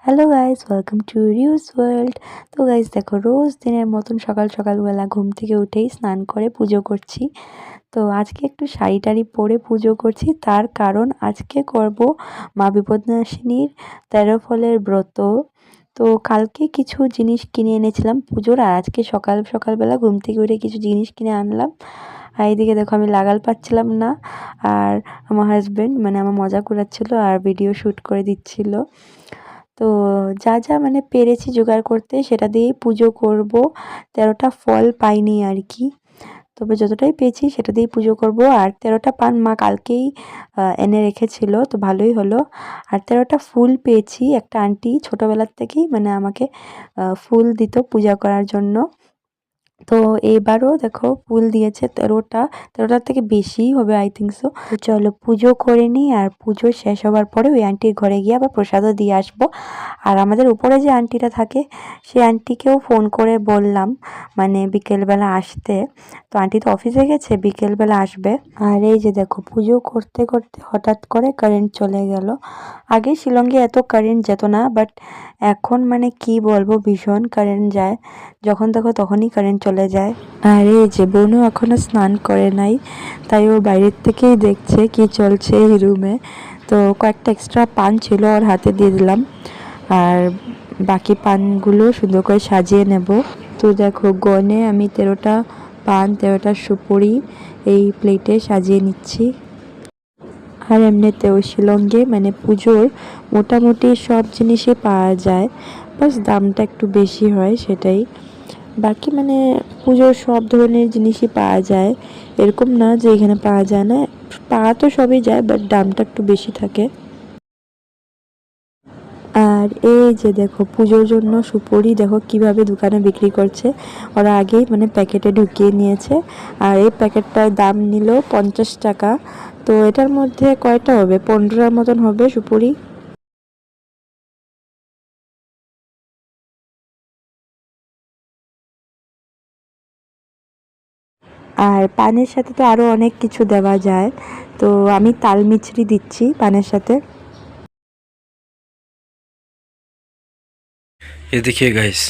Hello guys, welcome to reuse world. তো guys দেখো, রোজ দিনের মতন সকালবেলা ঘুম থেকে উঠেই স্নান করে পুজো করছি। তো আজকে একটু শাড়ি টাড়ি পরে পুজো করছি, তার কারণ আজকে করব মা বিপদনাশিনীর 13 ফলের ব্রত। তো কালকে কিছু জিনিস কিনে এনেছিলাম পুজোর, আর আজকে সকালবেলা ঘুম থেকে উঠে কিছু জিনিস কিনে আনলাম। আর এইদিকে দেখো, আমি লাগাল পাচ্ছিলাম না, আর আমার হাজব্যান্ড মানে আমার মজা করাচ্ছিল আর ভিডিও শ্যুট করে দিচ্ছিল। তো যা মানে পেরেছি জোগাড় করতে সেটা দিয়েই পুজো করব। 13টা ফল পাইনি আর কি, তবে যতটাই পেয়েছি সেটা দিয়েই পুজো করব। আর 13টা পান মা কালকেই এনে রেখেছিল, তো ভালোই হলো। আর 13টা ফুল পেয়েছি, একটা আন্টি ছোটোবেলার থেকেই মানে আমাকে ফুল দিত পূজা করার জন্য। তো এবারও দেখো ফুল দিয়েছে 13টার থেকে বেশিই হবে আই থিঙ্ক সো। তো চলো পুজো করে নিই, আর পুজো শেষ হবার পরে ওই আন্টির ঘরে গিয়ে আবার প্রসাদও দিয়ে আসবো। আর আমাদের উপরে যে আন্টিটা থাকে সেই আন্টিকেও ফোন করে বললাম মানে বিকেলবেলা আসতে। তো আন্টি তো অফিসে গেছে, বিকেলবেলা আসবে। আর এই যে দেখো, পুজো করতে করতে হঠাৎ করে কারেন্ট চলে গেল। আগে শিলংয়ে এত কারেন্ট যেত না, বাট এখন মানে কি বলবো, ভীষণ কারেন্ট যায়, যখন দেখো তখনই কারেন্ট চলে যায়। আর এই যে বোনও এখনো স্নান করে নাই, তাই ও বাইরের থেকেই দেখছে কি চলছে এই রুমে। তো কয়েকটা এক্সট্রা পান ছিল ওর হাতে দিয়ে দিলাম, আর বাকি পানগুলো সুন্দর করে সাজিয়ে নেব। তো দেখো, গনে আমি 13টা পান 13টা সুপুরি এই প্লেটে সাজিয়ে নিচ্ছি। আর এমনিতেও শিলংয়ে মানে পুজোর মোটামুটি সব জিনিসই পাওয়া যায়, বাস দামটা একটু বেশি হয় সেটাই। বাকি মানে পুজোর সব ধরনের জিনিসই পাওয়া যায়, এরকম না যে এখানে পাওয়া যায় না, পাওয়া তো সবই যায়, বাট দামটা একটু বেশি থাকে। আর এই যে দেখো, পুজোর জন্য সুপুরি দেখো কিভাবে দোকানে বিক্রি করছে, ওরা আগেই মানে প্যাকেটে ঢুকিয়ে নিয়েছে। আর এই প্যাকেটটার দাম নিল 50 টাকা। তো এটার মধ্যে কয়টা হবে, 15টার মতন হবে সুপুরি। আর পানের সাথে তো আরও অনেক কিছু দেওয়া যায়, তো আমি তাল মিছরি দিচ্ছি পানের সাথে। ये देखिए गाइस,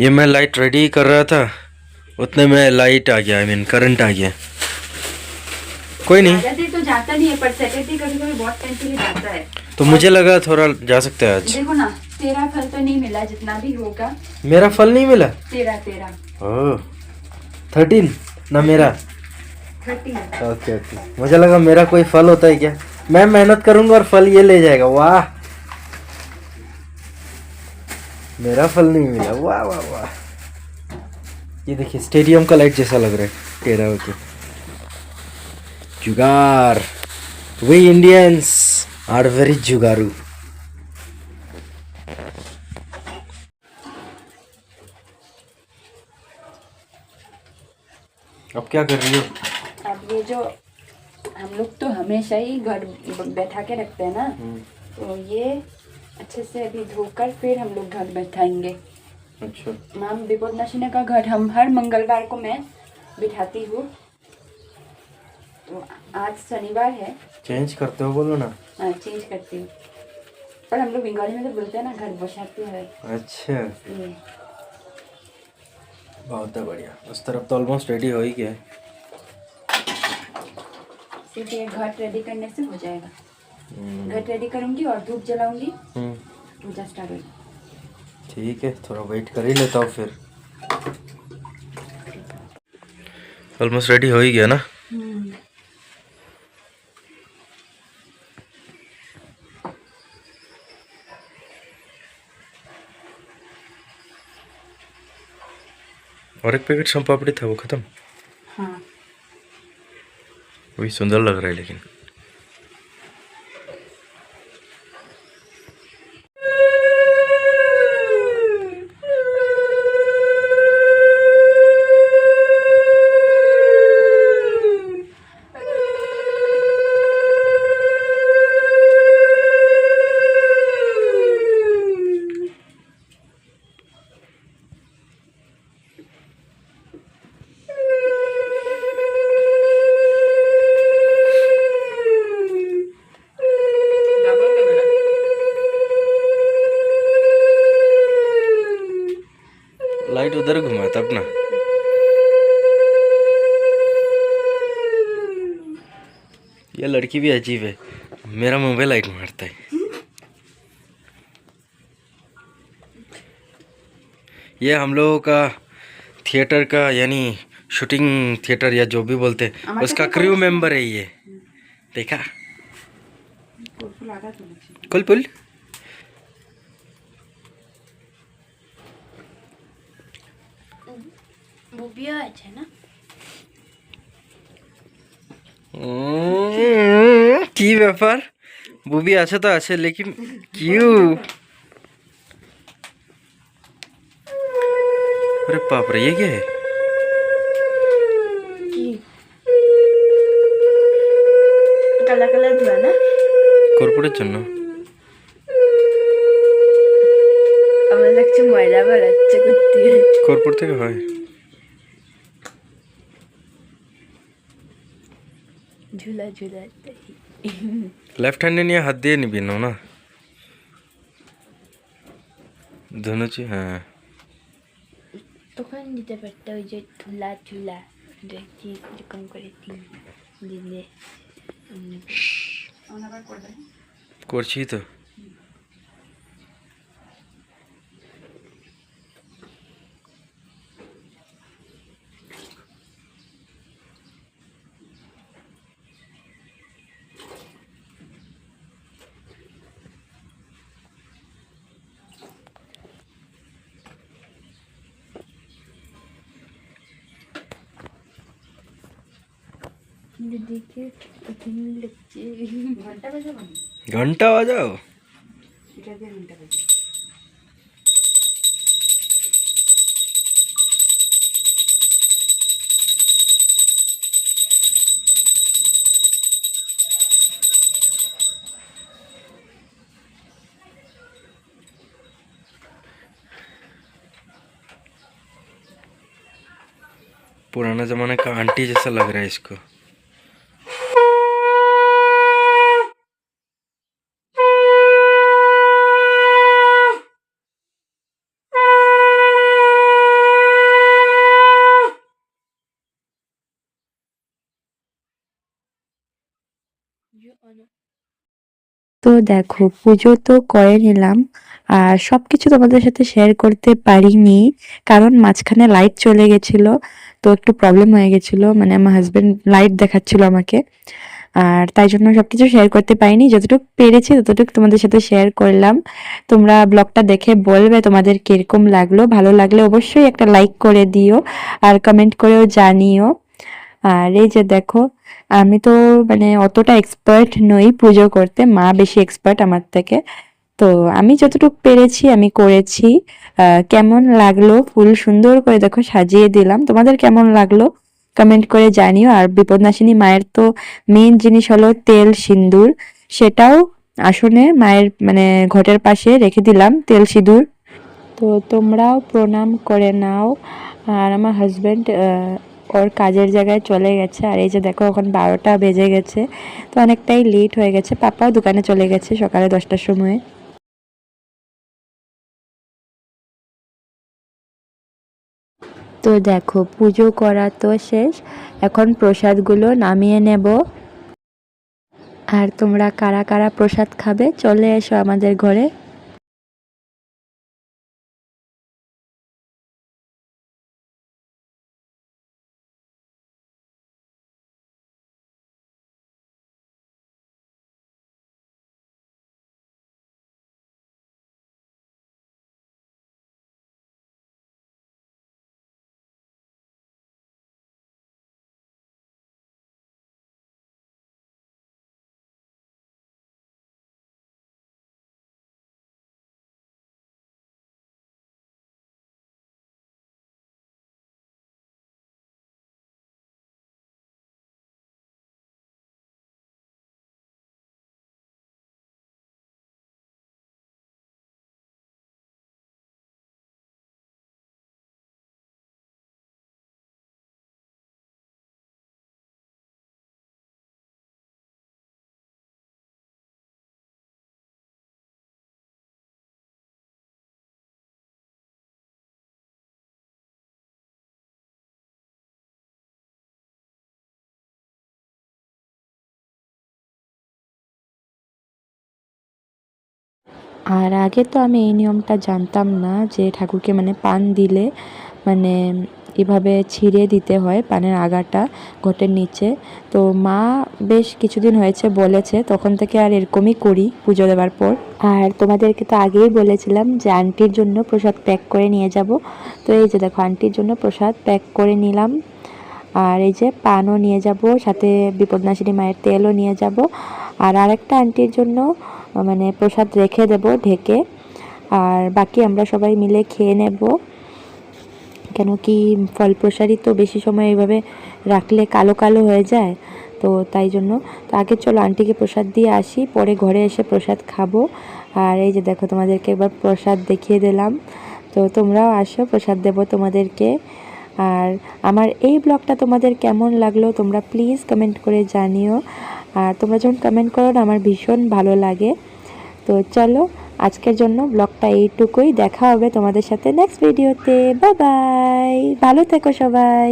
ये मैं लाइट रेडी कर रहा था, उतने में लाइट आ गया, आई मीन करंट आ गया। कोई नहीं, ज्यादा देर तो जाता नहीं है, पर सैटरडे कभी कभी बहुत टाइम के लिए जाता है। तो मुझे लगा थोड़ा जा सकते हैं आज। देखो ना, तेरा फल तो नहीं मिला, जितना भी होगा। मेरा फल नहीं मिला। तेरा तेरा ओह, 13 ना मेरा। 30। ओके ओके, मुझे लगा मेरा कोई फल होता है क्या। मैं मेहनत करूंगा और फल ये ले जाएगा। वाह, मेरा फल नहीं मिला। वाह वाह वाह, ये देखिए स्टेडियम का लाइट जैसा लग रहा है टेढ़ा होके। जुगार, वी इंडियंस आर वेरी जुगारू। अब क्या कर रही हो? अब ये जो हम लोग तो हमेशा ही घर बैठा के रखते हैं ना, तो ये अच्छे से अभी धोकर फिर हम लोग घर बैठाएंगे। अच्छा, माम विपदनाशिनी का घर हम हर मंगलवार को मैं बिठाती हूँ। तो आज शनिवार है। चेंज करते हो बोलो ना। हाँ, चेंज करती हूँ, पर हम लोग बंगाली में तो बोलते हैं ना, घर बसाते हैं। अच्छा, बहुत है बढ़िया। उस तरफ तो ऑलमोस्ट रेडी हो ही गया है। सिर्फ ये घट रेडी करने से हो जाएगा। घट रेडी करूंगी और धूप जलाऊंगी, पूजा स्टार्ट होगी। ठीक है, थोड़ा वेट कर ही लेता हूँ फिर। ऑलमोस्ट रेडी हो ही गया ना। और एक पैकेट सोन पापड़ी था, वो खत्म। हाँ, वही सुंदर लग रहा है लेकिन। लाइट उधर घुमाता अपना। ये लड़की भी अजीब है, मेरा मोबाइल लाइट मारता है। ये हम लोगों का थिएटर का यानी शूटिंग थिएटर या जो भी बोलते हैं उसका क्रू मेंबर है ये। देखा कुल पुल। বুবিও আছে না কি ব্যাপার, বুবি আছে তো আছে, लेकिन क्यों? अरे बाप रे, ये क्या है? কি কালা কালা ধোয়া না কর্পোরেট জন্য আমার লাগছে ময়লা বেড়াচ্ছে করতে কর্পোরেট থেকে হয়। ঝুলা ঝুলা लेफ्ट हैंड নিয়ে হাত দিয়ে নিবি না ধনুচি। হ্যাঁ তখন দিতে পারতো ওই যে ঝুলা ঝুলা দেখি এরকম করে দিলে করছি তো। দেখে ওখানে লাগছে ঘন্টা বাজাও। पुराना जमाने का आंटी जैसा लग रहा है इसको। তো দেখো পুজো তো করে নিলাম, আর সবকিছু তোমাদের সাথে শেয়ার করতে পারিনি কারণ মাঝখানে লাইট চলে গেছিল, তো একটু প্রবলেম হয়ে গেছিল, মানে আমার হাজবেন্ড লাইট দেখাচ্ছিল আমাকে, আর তাই জন্য সবকিছু শেয়ার করতে পারিনি। যতটুকু পেরেছি ততটুকু তোমাদের সাথে শেয়ার করলাম। তোমরা ব্লগটা দেখে বলবে তোমাদের কিরকম লাগলো, ভালো লাগলে অবশ্যই একটা লাইক করে দিও আর কমেন্ট করেও জানিও। আর এই যে দেখো, আমি তো মানে অতটা এক্সপার্ট নই পুজো করতে, মা বেশি এক্সপার্ট আমার থেকে। তো আমি যতটুকু পেরেছি আমি করেছি। কেমন লাগলো, ফুল সুন্দর করে দেখো সাজিয়ে দিলাম, তোমাদের কেমন লাগলো কমেন্ট করে জানিও। আর বিপদনাশিনী মায়ের তো মেইন জিনিস হলো তেল সিঁদুর, সেটাও আসনে মায়ের মানে ঘটের পাশে রেখে দিলাম তেল সিঁদুর। তো তোমরাও প্রণাম করে নাও। আর আমার হাজব্যান্ড ওর কাজের জায়গায় চলে গেছে, আর এই যে দেখো এখন 12টা বেজে গেছে, তো অনেকটাই লেট হয়ে গেছে। পাপাও দোকানে চলে গেছে সকালে 10টার সময়। তো দেখো পুজো করা তো শেষ, এখন প্রসাদগুলো নামিয়ে নেব। আর তোমরা কারা কারা প্রসাদ খাবে চলে এসো আমাদের ঘরে। আর আগে তো আমি এই নিয়মটা জানতাম না যে ঠাকুরকে মানে পান দিলে মানে এভাবে ছিঁড়ে দিতে হয় পানের আগাটা ঘটের নিচে। তো মা বেশ কিছুদিন হয়েছে বলেছে, তখন থেকে আর এরকমই করি পুজো দেওয়ার পর। আর তোমাদেরকে তো আগেই বলেছিলাম যে আন্টির জন্য প্রসাদ প্যাক করে নিয়ে যাব। তো এই যে দেখো আন্টির জন্য প্রসাদ প্যাক করে নিলাম। আর এই যে পানও নিয়ে যাব, সাথে বিপদনাশিনী মায়ের তেলও নিয়ে যাব। আর আরেকটা আন্টির জন্য মানে প্রসাদ রেখে দেব ঢেকে। আর বাকি আমরা সবাই মিলে খেয়ে নেব, কেন কি ফল প্রসাদই তো বেশি সময় এইভাবে রাখলে কালো কালো হয়ে যায়, তো তাই জন্য। তো আগে চলো আন্টিকে প্রসাদ দিয়ে আসি, পরে ঘরে এসে প্রসাদ খাবো। আর এই যে দেখো তোমাদেরকে একবার প্রসাদ দেখিয়ে দিলাম, তো তোমরাও আসো, প্রসাদ দেবো তোমাদেরকে। আর আমার এই ব্লগটা তোমাদের কেমন লাগলো তোমরা প্লিজ কমেন্ট করে জানিও। আর তোমরা যখন কমেন্ট করো না আমার ভীষণ ভালো লাগে। তো চলো আজকের জন্য ব্লগটা এইটুকুই, দেখা হবে তোমাদের সাথে নেক্সট ভিডিওতে। বাই বাই, ভালো থেকো সবাই।